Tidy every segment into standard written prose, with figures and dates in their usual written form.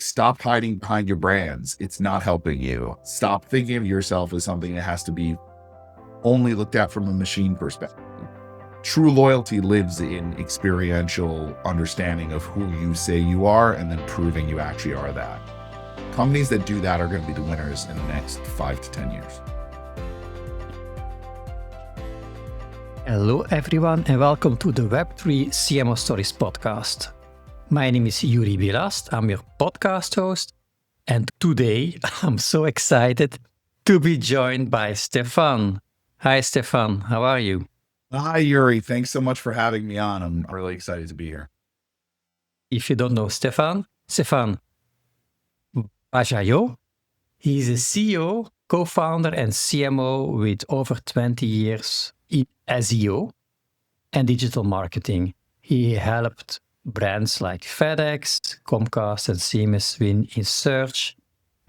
Stop hiding behind your brands. It's not helping you. Stop thinking of yourself as something that has to be only looked at from a machine perspective. True loyalty lives in experiential understanding of who you say you are and then proving you actually are that. Companies that do that are going to be the winners in the next 5 to 10 years. Hello everyone and welcome to the Web3 CMO Stories podcast. My name is Joeri Billast, I'm your podcast host, and today I'm so excited to be joined by Stephan. Hi Stephan, how are you? Hi Joeri, thanks so much for having me on. I'm really excited to be here. If you don't know Stephan Bajaio, he's a CEO, co-founder and CMO with over 20 years in SEO and digital marketing. He helped brands like FedEx, Comcast, and Siemens win in search.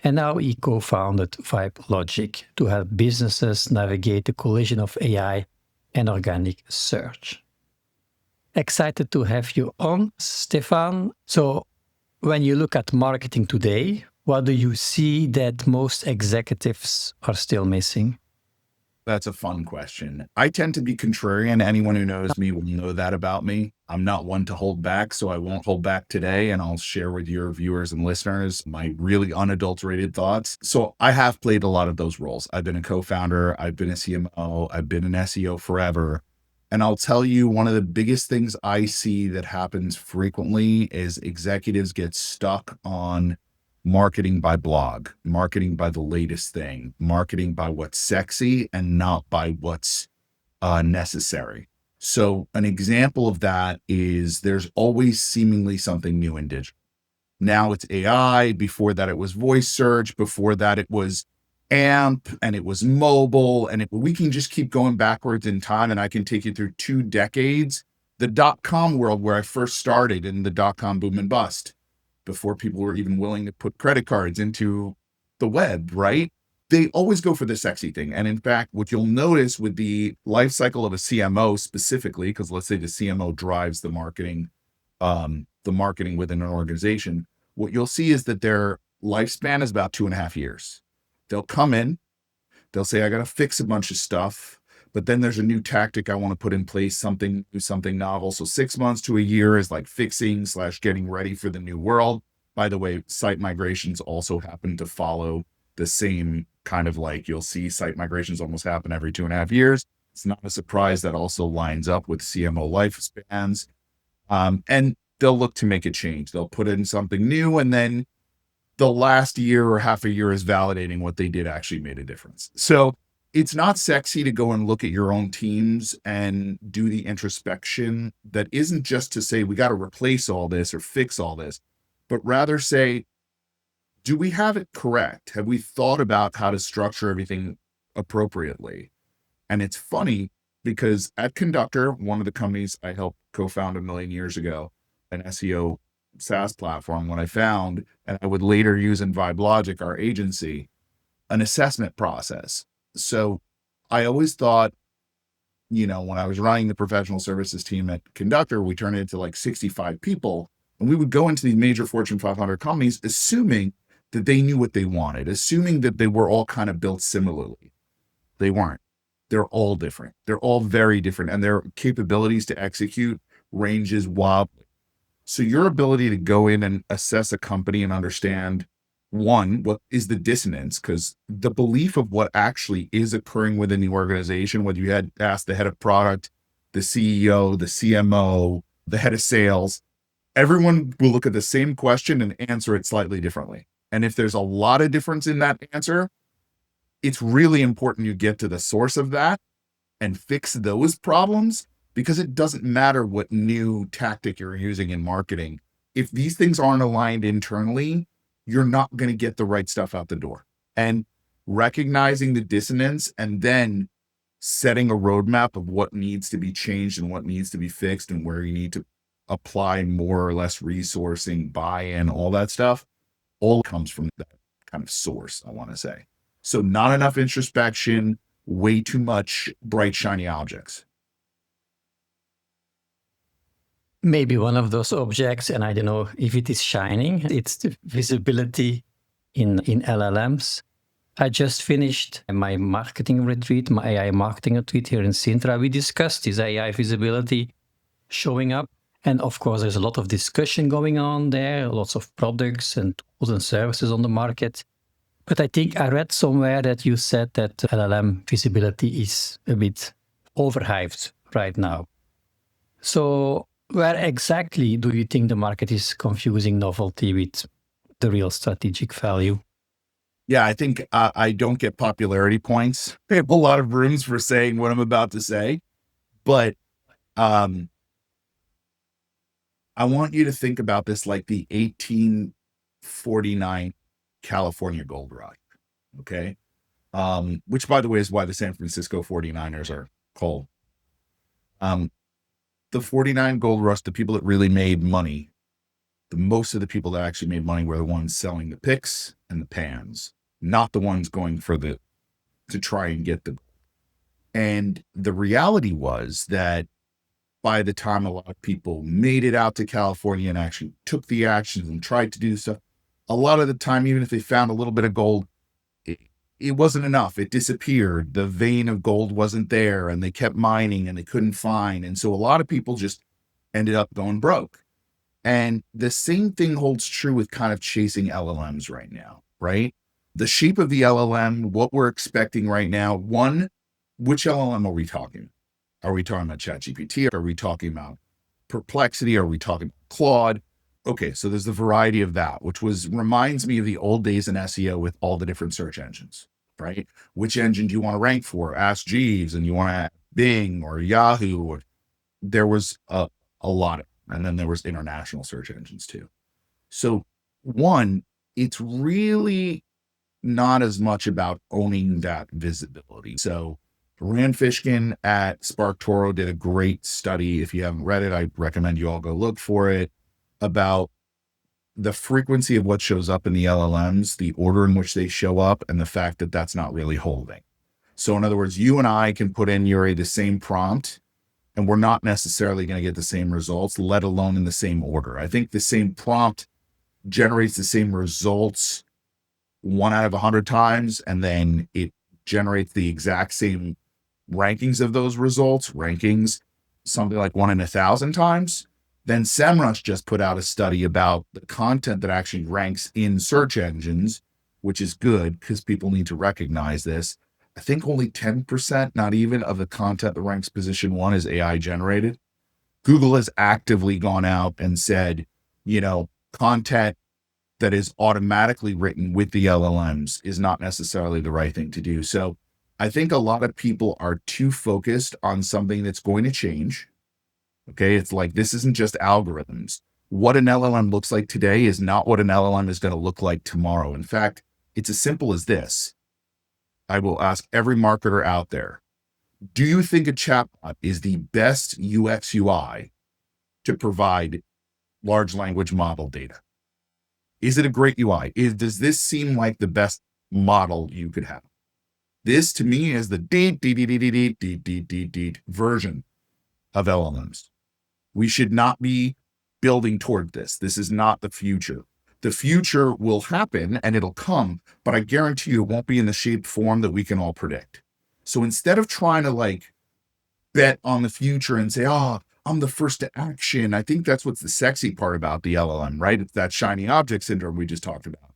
And now he co-founded VibeLogic to help businesses navigate the collision of AI and organic search. Excited to have you on, Stephan. So when you look at marketing today, what do you see that most executives are still missing? That's a fun question. I tend to be contrarian. Anyone who knows me will know that about me. I'm not one to hold back, so I won't hold back today, and I'll share with your viewers and listeners my really unadulterated thoughts. So I have played a lot of those roles. I've been a co-founder, I've been a CMO, I've been an SEO forever. And I'll tell you, one of the biggest things I see that happens frequently is executives get stuck on marketing by blog, marketing by the latest thing, marketing by what's sexy and not by what's necessary. So an example of that is there's always seemingly something new in digital. Now it's AI. Before that, it was voice search. Before that, it was AMP and it was mobile. And we can just keep going backwards in time. And I can take you through 2 decades. The dot-com world where I first started in the dot-com boom and bust, before people were even willing to put credit cards into the web, right? They always go for the sexy thing. And in fact, what you'll notice with the life cycle of a CMO specifically, because let's say the CMO drives the marketing within an organization, what you'll see is that their lifespan is about 2.5 years. They'll come in, they'll say, I got to fix a bunch of stuff, but then there's a new tactic I want to put in place, something novel. So 6 months to a year is like fixing / getting ready for the new world. By the way, site migrations also happen to follow the same kind of, like, you'll see site migrations almost happen every 2.5 years. It's not a surprise that also lines up with CMO lifespans. And they'll look to make a change. They'll put in something new, and then the last year or half a year is validating what they did actually made a difference. So it's not sexy to go and look at your own teams and do the introspection that isn't just to say, we got to replace all this or fix all this, but rather say, do we have it correct? Have we thought about how to structure everything appropriately? And it's funny because at Conductor, one of the companies I helped co-found 1 million years ago, an SEO SaaS platform, when I found, and I would later use in VibeLogic, our agency, an assessment process. So I always thought, when I was running the professional services team at Conductor, we turned it into like 65 people. And we would go into these major Fortune 500 companies, assuming that they knew what they wanted, assuming that they were all kind of built similarly. They weren't. They're all different. They're all very different. And their capabilities to execute ranges wildly. So your ability to go in and assess a company and understand, one, what is the dissonance? Because the belief of what actually is occurring within the organization, whether you had asked the head of product, the CEO, the CMO, the head of sales, everyone will look at the same question and answer it slightly differently. And if there's a lot of difference in that answer, it's really important you get to the source of that and fix those problems, because it doesn't matter what new tactic you're using in marketing. If these things aren't aligned internally, you're not going to get the right stuff out the door. And recognizing the dissonance and then setting a roadmap of what needs to be changed and what needs to be fixed and where you need to apply more or less resourcing, buy-in, all that stuff, all comes from that kind of source, I want to say. So not enough introspection, way too much bright, shiny objects. maybe one of those objects, and I don't know if it is shining, it's the visibility in LLMs. I just finished my marketing retreat, my AI marketing retreat here in Sintra. We discussed this AI visibility showing up. And of course, there's a lot of discussion going on there, lots of products and tools and services on the market. But I think I read somewhere that you said that LLM visibility is a bit overhyped right now. So where exactly do you think the market is confusing novelty with the real strategic value? Yeah, I think I don't get popularity points. I have a lot of rooms for saying what I'm about to say, but I want you to think about this like the 1849 California gold rush, okay? Which, by the way, is why the San Francisco 49ers are called. The 49 gold rush, the people that really made money, most of the people that actually made money were the ones selling the picks and the pans, not the ones going for to try and get the. And the reality was that by the time a lot of people made it out to California and actually took the actions and tried to do stuff, a lot of the time, even if they found a little bit of gold, it wasn't enough. It disappeared. The vein of gold wasn't there, and they kept mining and they couldn't find. And so a lot of people just ended up going broke. And the same thing holds true with kind of chasing LLMs right now, right? The shape of the LLM, what we're expecting right now, one, which LLM are we talking? Are we talking about ChatGPT? Are we talking about Perplexity? Are we talking about Claude? Okay, so there's the variety of that, which reminds me of the old days in SEO with all the different search engines, right? Which engine do you want to rank for? Ask Jeeves, and you want to Bing or Yahoo. Or there was a lot of, and then there was international search engines too. So one, it's really not as much about owning that visibility. So Rand Fishkin at SparkToro did a great study. If you haven't read it, I recommend you all go look for it, about the frequency of what shows up in the LLMs, the order in which they show up, and the fact that that's not really holding. So in other words, you and I can put in Joeri the same prompt, and we're not necessarily going to get the same results, let alone in the same order. I think the same prompt generates the same results 1 out of 100 times, and then it generates the exact same rankings of those results, something like 1 in 1,000 times. Then SEMrush just put out a study about the content that actually ranks in search engines, which is good because people need to recognize this. I think only 10%, not even, of the content that ranks position 1 is AI generated. Google has actively gone out and said, content that is automatically written with the LLMs is not necessarily the right thing to do. So I think a lot of people are too focused on something that's going to change. Okay, it's like, this isn't just algorithms. What an LLM looks like today is not what an LLM is going to look like tomorrow. In fact, it's as simple as this. I will ask every marketer out there, do you think a chatbot is the best UX UI to provide large language model data? Is it a great UI? Does this seem like the best model you could have? This to me is the version of LLMs. We should not be building toward this. This is not the future. The future will happen and it'll come, but I guarantee you it won't be in the shape form that we can all predict. So instead of trying to bet on the future and say, I'm the first to action, I think that's what's the sexy part about the LLM, right? It's that shiny object syndrome we just talked about.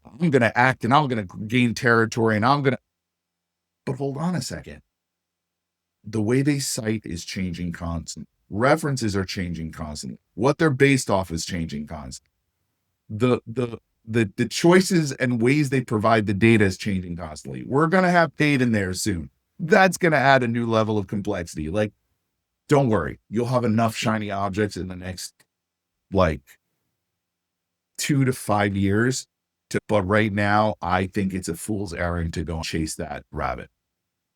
I'm going to act and I'm going to gain territory but hold on a second. The way they cite is changing constantly. References are changing constantly. What they're based off is changing constantly. The choices and ways they provide the data is changing constantly. We're going to have data in there soon. That's going to add a new level of complexity. Don't worry. You'll have enough shiny objects in the next 2 to 5 years. But right now, I think it's a fool's errand to go chase that rabbit.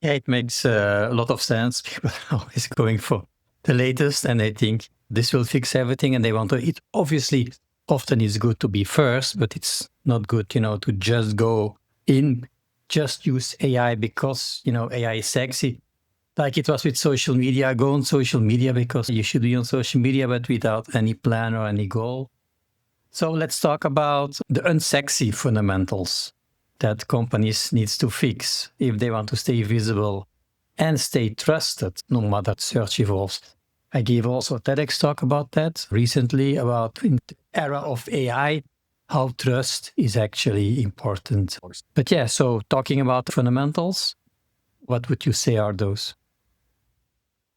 Yeah, it makes a lot of sense. People are always going for the latest, and they think this will fix everything, and they want to. It obviously often is good to be first, but it's not good, to just go in, just use AI because AI is sexy. Like it was with social media, go on social media because you should be on social media, but without any plan or any goal. So let's talk about the unsexy fundamentals that companies needs to fix if they want to stay visible and stay trusted no matter search evolves. I gave also a TEDx talk about that recently, about in the era of AI, how trust is actually important. But yeah, so talking about the fundamentals, what would you say are those?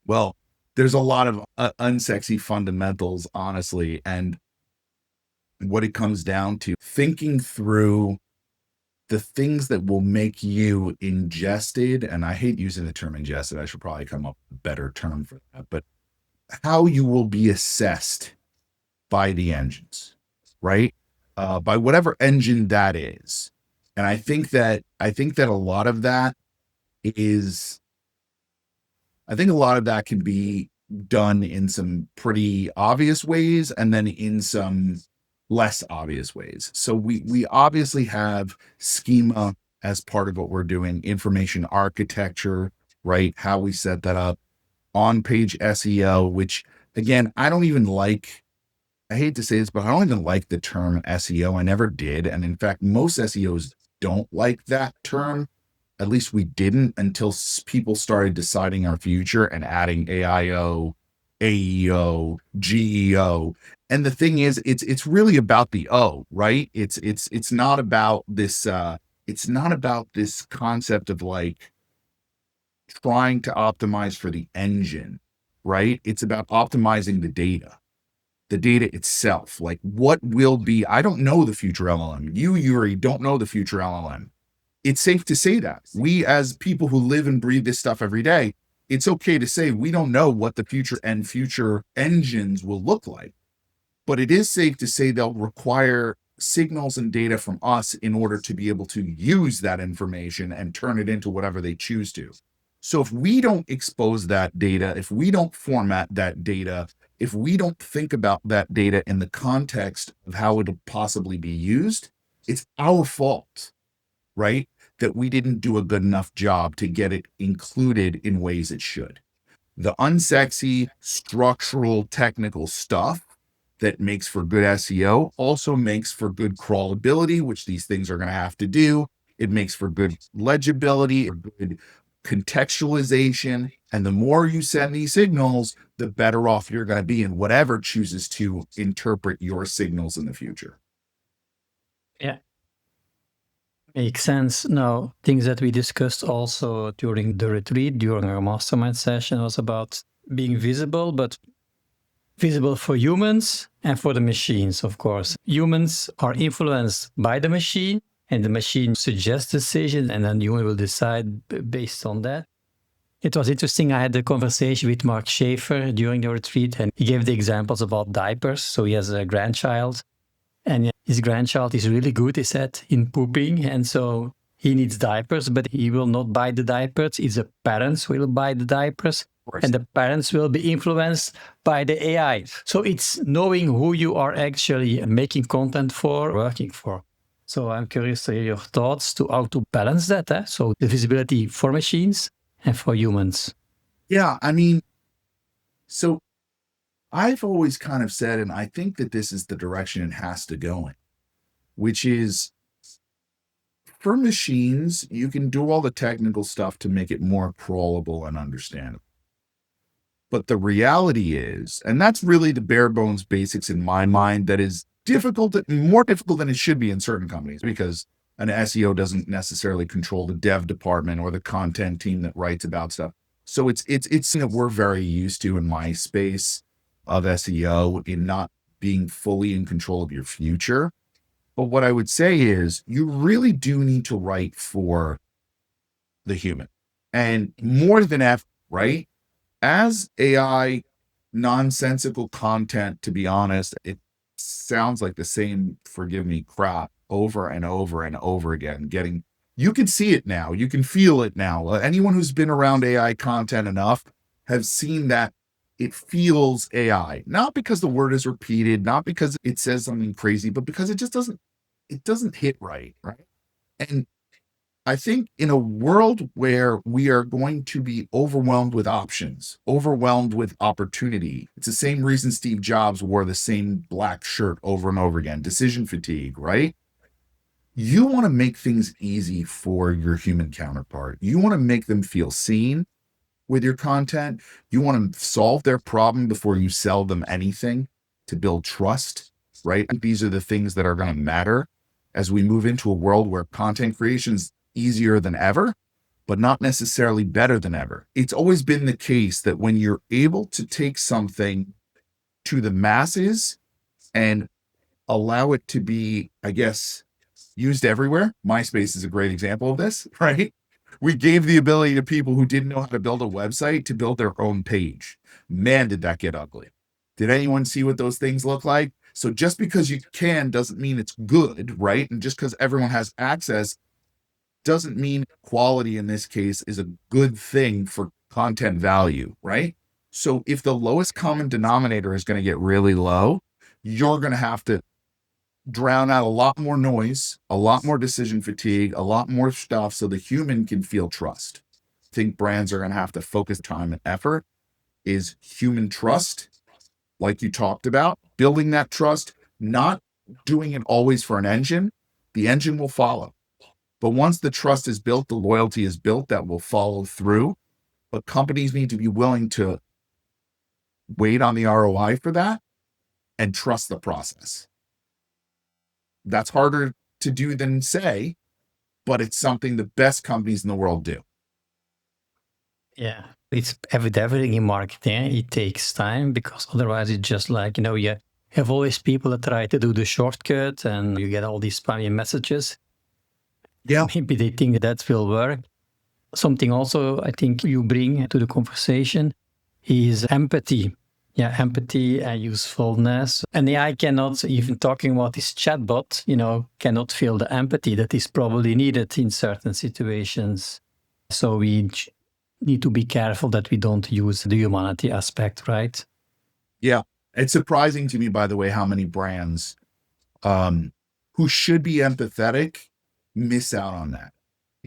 Well, there's a lot of unsexy fundamentals, honestly. And what it comes down to, thinking through the things that will make you ingested. And I hate using the term ingested. I should probably come up with a better term for that. But how you will be assessed by the engines, right? By whatever engine that is. And I think that a lot of that is I think a lot of that can be done in some pretty obvious ways and then in some less obvious ways. So we obviously have schema as part of what we're doing, information architecture, right? How we set that up, on page SEO, which again, I hate to say this, but I don't even like the term SEO. I never did. And in fact, most SEOs don't like that term. At least we didn't until people started deciding our future and adding AIO, AEO, GEO. And the thing is, it's really about the O, right? It's not about this it's not about this concept of like trying to optimize for the engine, right? It's about optimizing the data itself. Like what will be, I don't know the future LLM. You, Joeri, don't know the future LLM. It's safe to say that. We, as people who live and breathe this stuff every day, it's okay to say we don't know what the future engines will look like. But it is safe to say they'll require signals and data from us in order to be able to use that information and turn it into whatever they choose to. So if we don't expose that data, if we don't format that data, if we don't think about that data in the context of how it'll possibly be used, it's our fault, right? That we didn't do a good enough job to get it included in ways it should. The unsexy, structural, technical stuff that makes for good SEO also makes for good crawlability, which these things are going to have to do. It makes for good legibility, or good contextualization. And the more you send these signals, the better off you're going to be in whatever chooses to interpret your signals in the future. Yeah, makes sense. Now, things that we discussed also during the retreat, during our mastermind session, was about being visible, but visible for humans and for the machines, of course. Humans are influenced by the machine, and the machine suggests decisions, and then human will decide based on that. It was interesting. I had a conversation with Mark Schaefer during the retreat, and he gave the examples about diapers. So he has a grandchild, and his grandchild is really good, he said, in pooping. And so he needs diapers, but he will not buy the diapers. It's the parents who will buy the diapers. And the parents will be influenced by the AI. So it's knowing who you are actually making content for, working for. So I'm curious to hear your thoughts to how to balance that. So the visibility for machines and for humans. Yeah, I mean, so I've always kind of said, and I think that this is the direction it has to go in, which is for machines, you can do all the technical stuff to make it more crawlable and understandable. But the reality is, and that's really the bare bones basics in my mind, that is difficult, more difficult than it should be in certain companies, because an SEO doesn't necessarily control the dev department or the content team that writes about stuff. So it's that we're very used to in my space of SEO in not being fully in control of your future. But what I would say is you really do need to write for the human, and more than ever, right? As AI nonsensical content, to be honest, it sounds like the same, forgive me, crap over and over and over again. You can see it now. You can feel it now. Anyone who's been around AI content enough have seen that it feels AI, not because the word is repeated, not because it says something crazy, but because it just doesn't hit right. Right. And I think in a world where we are going to be overwhelmed with options, overwhelmed with opportunity, it's the same reason Steve Jobs wore the same black shirt over and over again, decision fatigue, right? You want to make things easy for your human counterpart. You want to make them feel seen with your content. You want to solve their problem before you sell them anything to build trust, right? These are the things that are going to matter as we move into a world where content creation is easier than ever, but not necessarily better than ever. It's always been the case that when you're able to take something to the masses and allow it to be, I guess, used everywhere. MySpace is a great example of this, right? We gave the ability to people who didn't know how to build a website to build their own page. Man, did that get ugly. Did anyone see what those things look like? So just because you can doesn't mean it's good, right? And just because everyone has access doesn't mean quality in this case is a good thing for content value, right? So if the lowest common denominator is going to get really low, you're going to have to drown out a lot more noise, a lot more decision fatigue, a lot more stuff so the human can feel trust. I think brands are going to have to focus time and effort is human trust, like you talked about, building that trust, not doing it always for an engine. The engine will follow. But once the trust is built, the loyalty is built, that will follow through. But companies need to be willing to wait on the ROI for that and trust the process. That's harder to do than say, but it's something the best companies in the world do. Yeah, it's everything in marketing. It takes time because otherwise it's just like, you have always people that try to do the shortcut and you get all these spammy messages. Yeah. Maybe they think that will work. Something also I think you bring to the conversation is empathy. Yeah, empathy and usefulness. And AI cannot, even talking about this chatbot, cannot feel the empathy that is probably needed in certain situations. So we need to be careful that we don't use the humanity aspect, right? Yeah. It's surprising to me, by the way, how many brands who should be empathetic miss out on that,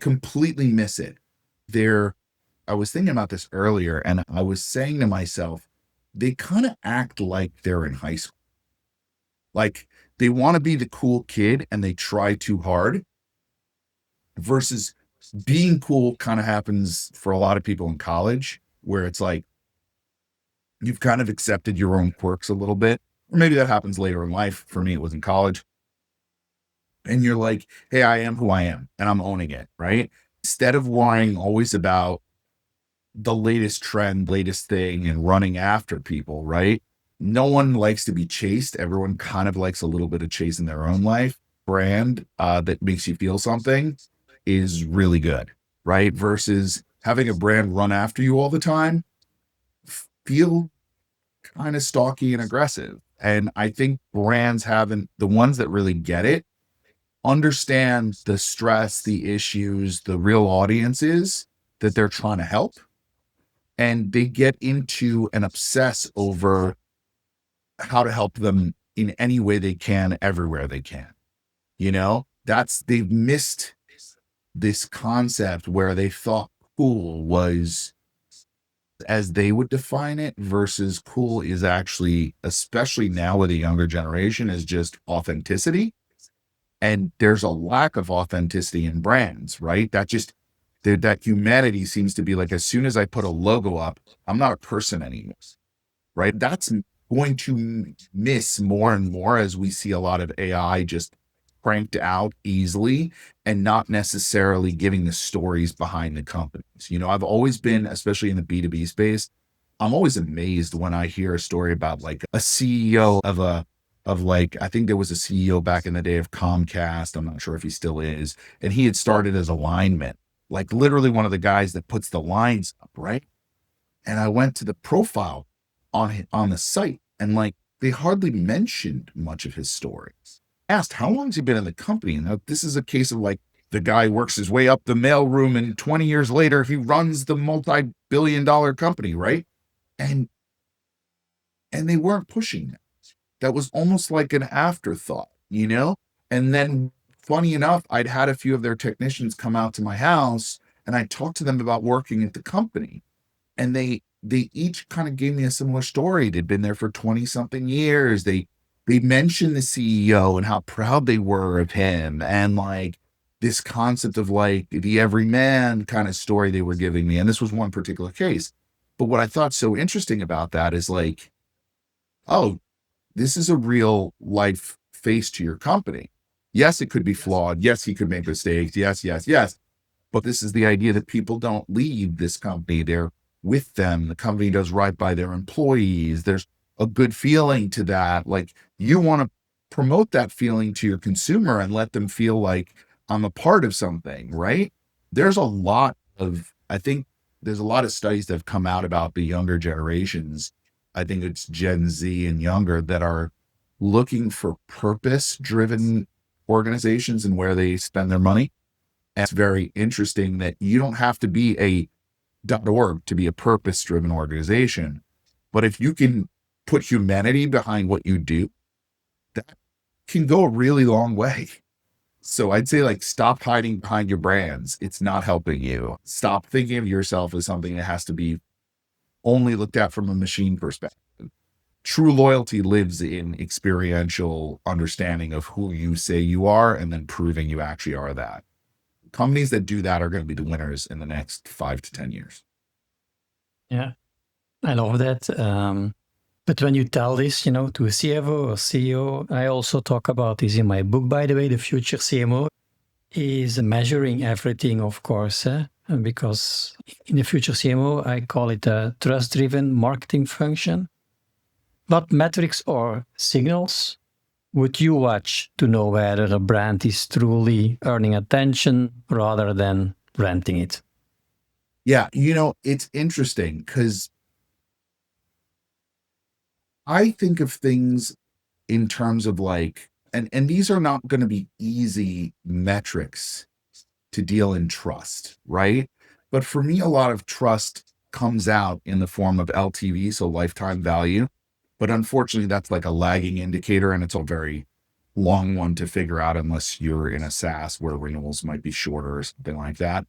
completely miss it. I was thinking about this earlier and I was saying to myself, they kind of act like they're in high school. Like they want to be the cool kid and they try too hard versus being cool kind of happens for a lot of people in college where it's like you've kind of accepted your own quirks a little bit. Or maybe that happens later in life. For me, it was in college. And you're like, hey, I am who I am and I'm owning it, right? Instead of worrying always about the latest trend, latest thing, and running after people, right? No one likes to be chased. Everyone kind of likes a little bit of chase in their own life. Brand that makes you feel something is really good, right? Versus having a brand run after you all the time, feel kind of stalky and aggressive. And I think brands haven't, the ones that really get it, understand the stress, the issues, the real audiences that they're trying to help. And they get into and obsess over how to help them in any way they can, everywhere they can. They've missed this concept where they thought cool was as they would define it versus cool is actually, especially now with the younger generation, is just authenticity. And there's a lack of authenticity in brands, right? That humanity seems to be like, as soon as I put a logo up, I'm not a person anymore, right? That's going to miss more and more as we see a lot of AI just cranked out easily and not necessarily giving the stories behind the companies. I've always been, especially in the B2B space, I'm always amazed when I hear a story about like a CEO I think there was a CEO back in the day of Comcast. I'm not sure if he still is. And he had started as a lineman, like literally one of the guys that puts the lines up, right? And I went to the profile on the site and like they hardly mentioned much of his story. Asked how long has he been in the company? Now this is a case of like the guy works his way up the mailroom and 20 years later he runs the multi-billion-dollar company, right? And they weren't pushing that. That was almost like an afterthought, And then funny enough, I'd had a few of their technicians come out to my house and I talked to them about working at the company. And they each kind of gave me a similar story. They'd been there for 20 something years. They mentioned the CEO and how proud they were of him, and like this concept of like the everyman kind of story they were giving me. And this was one particular case. But what I thought so interesting about that is like, oh, this is a real life face to your company. Yes, it could be flawed. Yes, he could make mistakes. Yes, yes, yes. But this is the idea that people don't leave this company. They're with them. The company does right by their employees. There's a good feeling to that. Like you want to promote that feeling to your consumer and let them feel like I'm a part of something, right? There's a lot of, I think there's a lot of studies that have come out about the younger generations. I think it's Gen Z and younger that are looking for purpose driven organizations and where they spend their money. And it's very interesting that you don't have to be a .org to be a purpose driven organization. But if you can put humanity behind what you do, that can go a really long way. So I'd say like stop hiding behind your brands. It's not helping you. Stop thinking of yourself as something that has to be only looked at from a machine perspective. True loyalty lives in experiential understanding of who you say you are and then proving you actually are that. Companies that do that are going to be the winners in the next 5 to 10 years. Yeah, I love that. But when you tell this, to a CFO or CEO, I also talk about this in my book, by the way, The Future CMO is measuring everything, of course, because in the Future CMO, I call it a trust-driven marketing function. What metrics or signals would you watch to know whether a brand is truly earning attention rather than renting it? Yeah, it's interesting because I think of things in terms of like, and these are not going to be easy metrics to deal in trust, right? But for me, a lot of trust comes out in the form of LTV, so lifetime value. But unfortunately, that's like a lagging indicator, and it's a very long one to figure out unless you're in a SaaS where renewals might be shorter or something like that.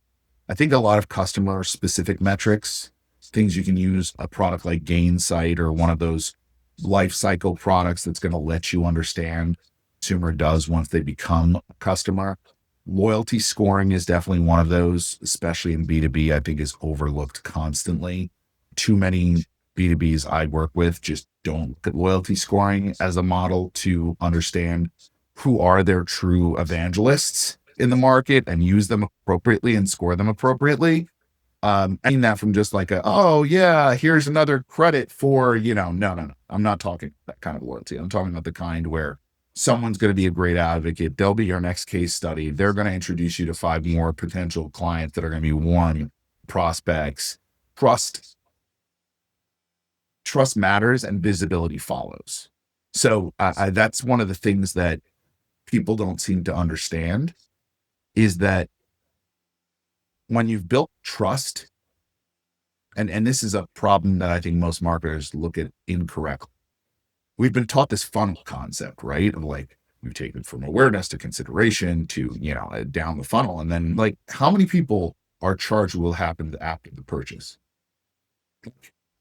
I think a lot of customer specific metrics, things you can use a product like Gainsight or one of those life cycle products that's going to let you understand consumer does once they become a customer. Loyalty scoring is definitely one of those, especially in B2B, I think is overlooked constantly. Too many B2Bs I work with just don't look at loyalty scoring as a model to understand who are their true evangelists in the market and use them appropriately and score them appropriately. I mean that from just like oh yeah, here's another credit for, no. I'm not talking that kind of loyalty. I'm talking about the kind where someone's going to be a great advocate. They'll be your next case study. They're going to introduce you to 5 more potential clients that are going to be warm prospects. Trust matters and visibility follows. So that's one of the things that people don't seem to understand is that when you've built trust, and this is a problem that I think most marketers look at incorrectly. We've been taught this funnel concept, right? Of like, we've taken from awareness to consideration to, down the funnel. And then like, how many people are charged will happen after the purchase?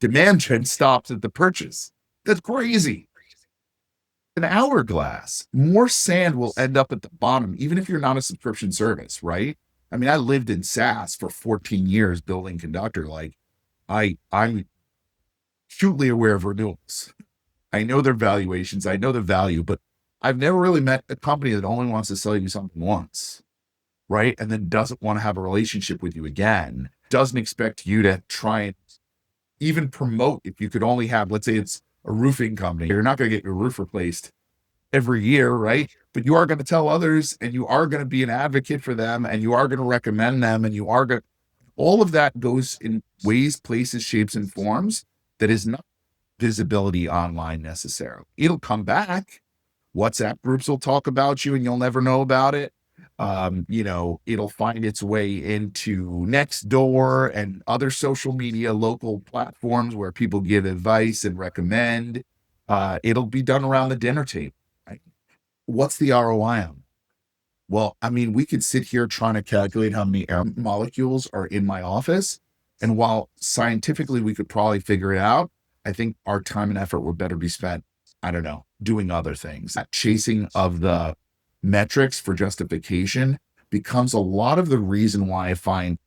Demand gen stops at the purchase. That's crazy. An hourglass. More sand will end up at the bottom, even if you're not a subscription service, right? I mean, I lived in SaaS for 14 years building Conductor. Like, I'm acutely aware of renewals. I know their valuations. I know the value, but I've never really met a company that only wants to sell you something once, right? And then doesn't want to have a relationship with you again, doesn't expect you to try and even promote. If you could only have, let's say it's a roofing company, you're not going to get your roof replaced every year, right? But you are going to tell others and you are going to be an advocate for them and you are going to recommend them and you are going to, all of that goes in ways, places, shapes, and forms that is not visibility online necessarily. It'll come back. WhatsApp groups will talk about you and you'll never know about it. It'll find its way into Nextdoor and other social media, local platforms where people give advice and recommend. It'll be done around the dinner table. Right? What's the ROI on? Well, I mean, we could sit here trying to calculate how many air molecules are in my office. And while scientifically we could probably figure it out, I think our time and effort would better be spent, I don't know, doing other things. That chasing of the metrics for justification becomes a lot of the reason why I find,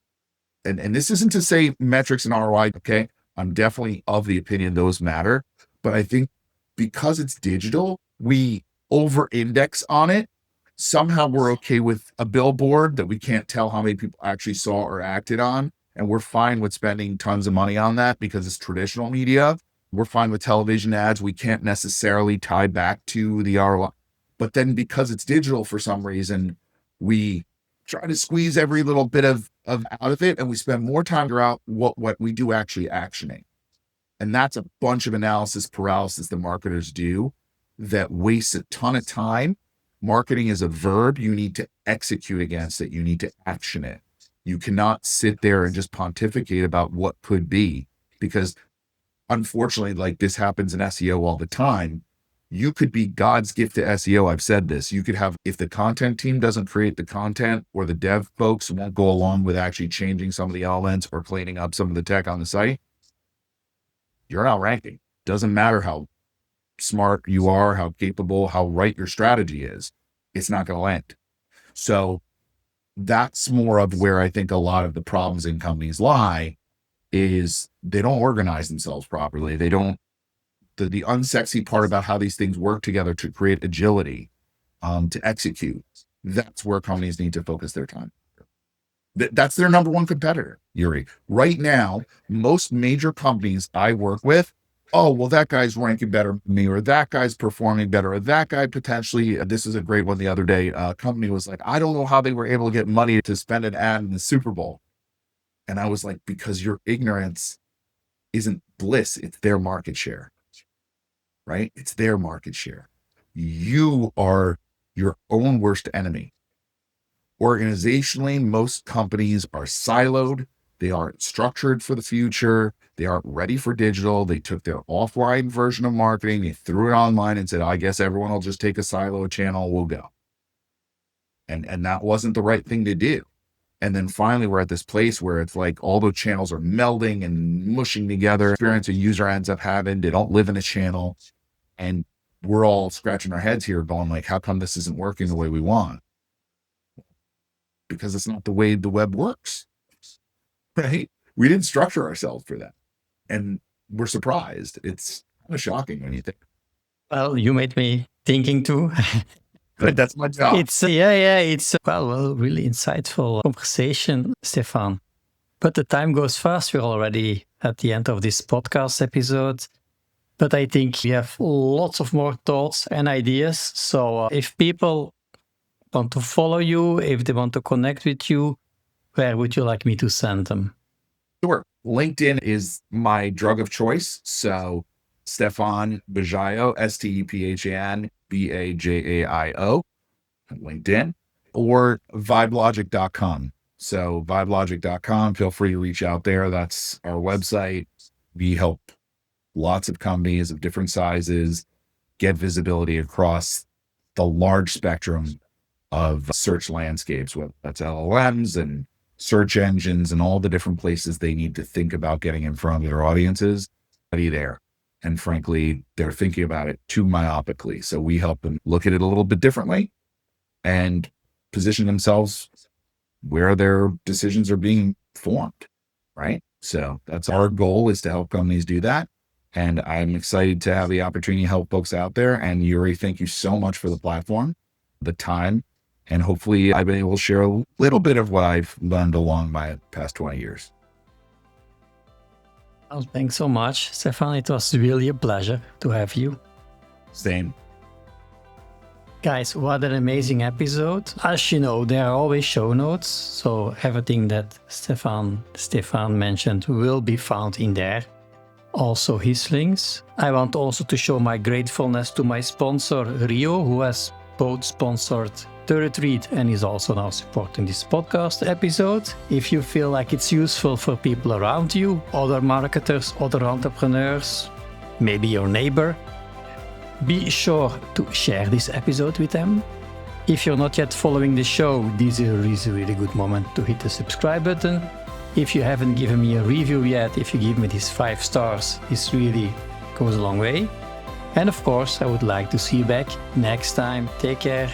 and this isn't to say metrics and ROI, okay? I'm definitely of the opinion those matter. But I think because it's digital, we over index on it. Somehow we're okay with a billboard that we can't tell how many people actually saw or acted on. And we're fine with spending tons of money on that because it's traditional media. We're fine with television ads. We can't necessarily tie back to the ROI. But then because it's digital for some reason, we try to squeeze every little bit of out of it. And we spend more time throughout what we do actually actioning. And that's a bunch of analysis paralysis that marketers do that wastes a ton of time. Marketing is a verb. You need to execute against it. You need to action it. You cannot sit there and just pontificate about what could be, because unfortunately, like this happens in SEO all the time. You could be God's gift to SEO. I've said this. You could have, if the content team doesn't create the content, or the dev folks won't go along with actually changing some of the elements or cleaning up some of the tech on the site, you're not ranking. Doesn't matter how smart you are, how capable, how right your strategy is. It's not going to land. So that's more of where I think a lot of the problems in companies lie, is they don't organize themselves properly. They don't, the unsexy part about how these things work together to create agility, to execute. That's where companies need to focus their time. That's their number one competitor, Joeri. Right now, most major companies I work with, oh, well, that guy's ranking better than me, or that guy's performing better, or that guy potentially, this is a great one the other day, a company was like, I don't know how they were able to get money to spend an ad in the Super Bowl. And I was like, because your ignorance isn't bliss, it's their market share, right? It's their market share. You are your own worst enemy. Organizationally, most companies are siloed. They aren't structured for the future. They aren't ready for digital. They took their offline version of marketing, they threw it online and said, I guess everyone will just take a silo channel, we'll go. And that wasn't the right thing to do. And then finally, we're at this place where it's like all those channels are melding and mushing together. Experience a user ends up having, they don't live in a channel. And we're all scratching our heads here going like, how come this isn't working the way we want? Because it's not the way the web works, right? We didn't structure ourselves for that. And we're surprised. It's kind of shocking when you think. Well, you made me thinking too. But that's my job. It's well, really insightful conversation, Stephan. But the time goes fast. We're already at the end of this podcast episode. But I think we have lots of more thoughts and ideas. So if people want to follow you, if they want to connect with you, where would you like me to send them? Sure. LinkedIn is my drug of choice. So Stephan Bajaio, Stephan Bajaio, LinkedIn, or vibelogic.com. So vibelogic.com, feel free to reach out there. That's our website. We help lots of companies of different sizes get visibility across the large spectrum of search landscapes, whether that's LLMs and search engines and all the different places they need to think about getting in front of their audiences. Already there. And frankly, they're thinking about it too myopically. So we help them look at it a little bit differently and position themselves where their decisions are being formed, right? So that's our goal, is to help companies do that. And I'm excited to have the opportunity to help folks out there. And Joeri, thank you so much for the platform, the time, and hopefully I've been able to share a little bit of what I've learned along my past 20 years. Well, thanks so much, Stephan. It was really a pleasure to have you. Same. Guys, what an amazing episode. As you know, there are always show notes. So everything that Stephan mentioned will be found in there. Also his links. I want also to show my gratefulness to my sponsor, Rio, who has both sponsored the retreat and is also now supporting this podcast episode. If you feel like it's useful for people around you, other marketers, other entrepreneurs, maybe your neighbor, be sure to share this episode with them. If you're not yet following the show, this is a really good moment to hit the subscribe button. If you haven't given me a review yet, if you give me these 5 stars, this really goes a long way. And of course, I would like to see you back next time. Take care.